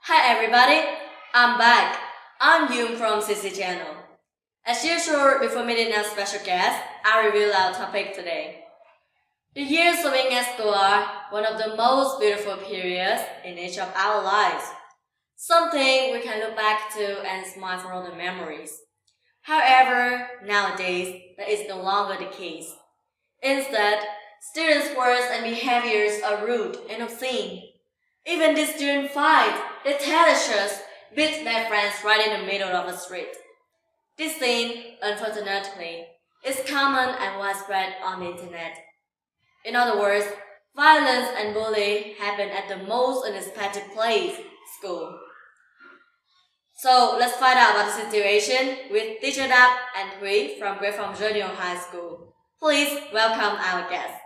Hi everybody, I'm back. I'm Yoon from CC channel. As usual, before meeting our special guest, I'll reveal our topic today. The years of being at school are one of the most beautiful periods in each of our lives. Something we can look back to and smile for all the memories. However, nowadays, that is no longer the case. Instead, students' words and behaviors are rude and obscene. Even the student fight, they tell us beat their friends right in the middle of the street. This thing, unfortunately, is common and widespread on the internet. In other words, violence and bullying happen at the most unexpected place, school. So let's find out about the situation with teacher Dak and Hui from Quế Phong Junior High School. Please welcome our guests.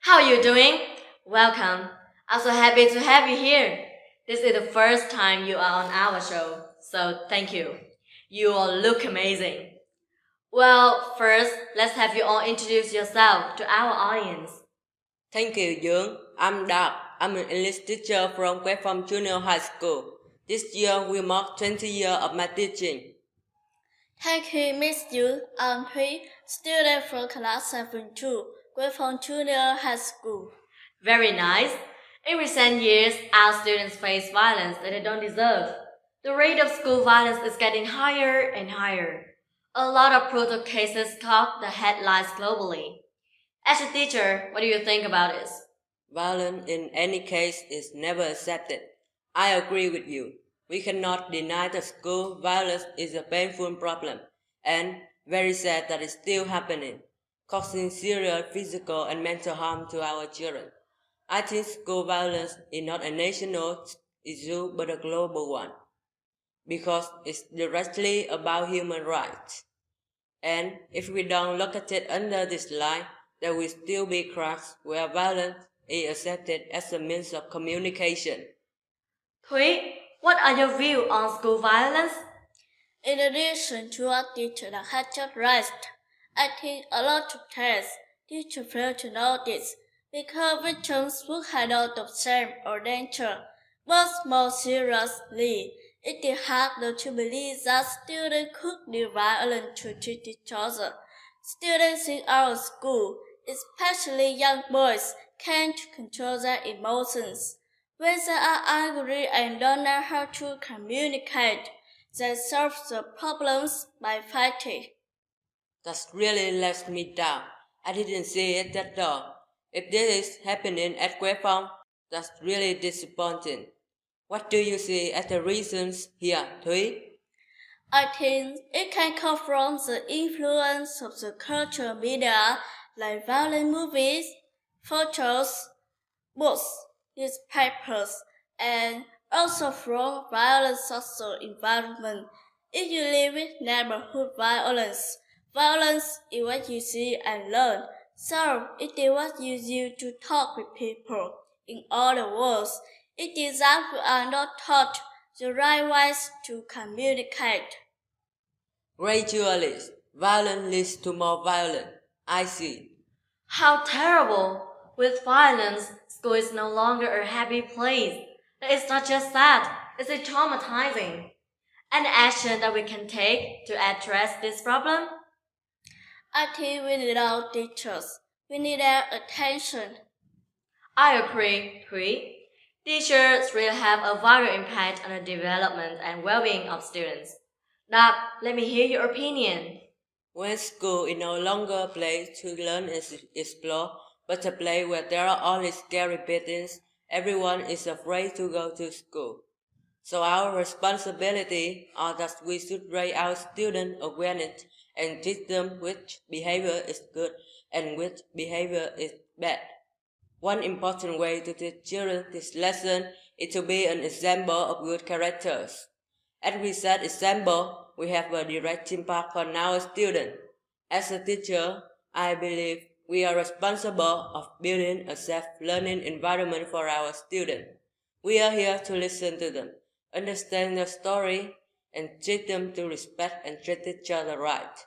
How are you doing? Welcome. I'm so happy to have you here. This is the first time you are on our show, so thank you. You all look amazing. Well, first, let's have you all introduce yourself to our audience. Thank you, Yoon. I'm Dak. I'm an English teacher from Quế Phong Junior High School. This year will mark 20 years of my teaching. Thank you, Miss Yoon. I'm Hui, student from class 7-2, Quế Phong Junior High School. Very nice. In recent years, our students face violence that they don't deserve. The rate of school violence is getting higher and higher. A lot of brutal cases caught the headlines globally. As a teacher, what do you think about this? Violence in any case is never accepted. I agree with you. We cannot deny that school violence is a painful problem and very sad that it's still happening, causing serious physical and mental harm to our children. I think school violence is not a national issue but a global one, because it's directly about human rights. And if we don't look at it under this light, there will still be cracks where violence is accepted as a means of communication. Hui, what are your views on school violence? In addition to what teacher had just raised, I think a lot of times teachers fail to notice because victims would handle the shame or danger. But more seriously, it is harder to believe that students could do violence to each other. Students in our school, especially young boys, can't control their emotions. When they are angry and don't know how to communicate, they solve the problems by fighting. That really lets me down. I didn't see it at all. If this is happening at Quế Phong, that's really disappointing. What do you see as the reasons here, Thúy? I think it can come from the influence of the cultural media like violent movies, photos, books, newspapers, and also from violent social environment. If you live with neighborhood violence, violence is what you see and learn, so it is what you use to talk with people. In other words, it is that we are not taught the right ways to communicate. Gradually, violence leads to more violence. I see. How terrible! With violence, school is no longer a happy place. It's not just that, it's traumatizing. Any action that we can take to address this problem? I think we need our teachers. We need their attention. I agree, Hui. Teachers really have a vital impact on the development and well-being of students. Dak, let me hear your opinion. When school is no longer a place to learn and explore, but a place where there are only scary beatings, everyone is afraid to go to school. So our responsibility is that we should raise our student awareness and teach them which behavior is good and which behavior is bad. One important way to teach children this lesson is to be an example of good characters. As we set example, we have a direct impact on our students. As a teacher, I believe we are responsible of building a safe learning environment for our students. We are here to listen to them, understand their story, and teach them to respect and treat each other right.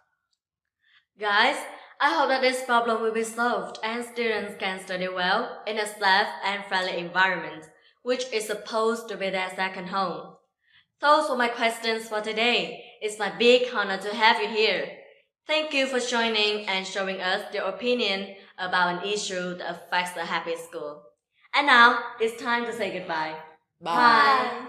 Guys, I hope that this problem will be solved and students can study well in a safe and friendly environment, which is supposed to be their second home. Those were my questions for today. It's my big honor to have you here. Thank you for joining and showing us your opinion about an issue that affects a happy school. And now, it's time to say goodbye. Bye.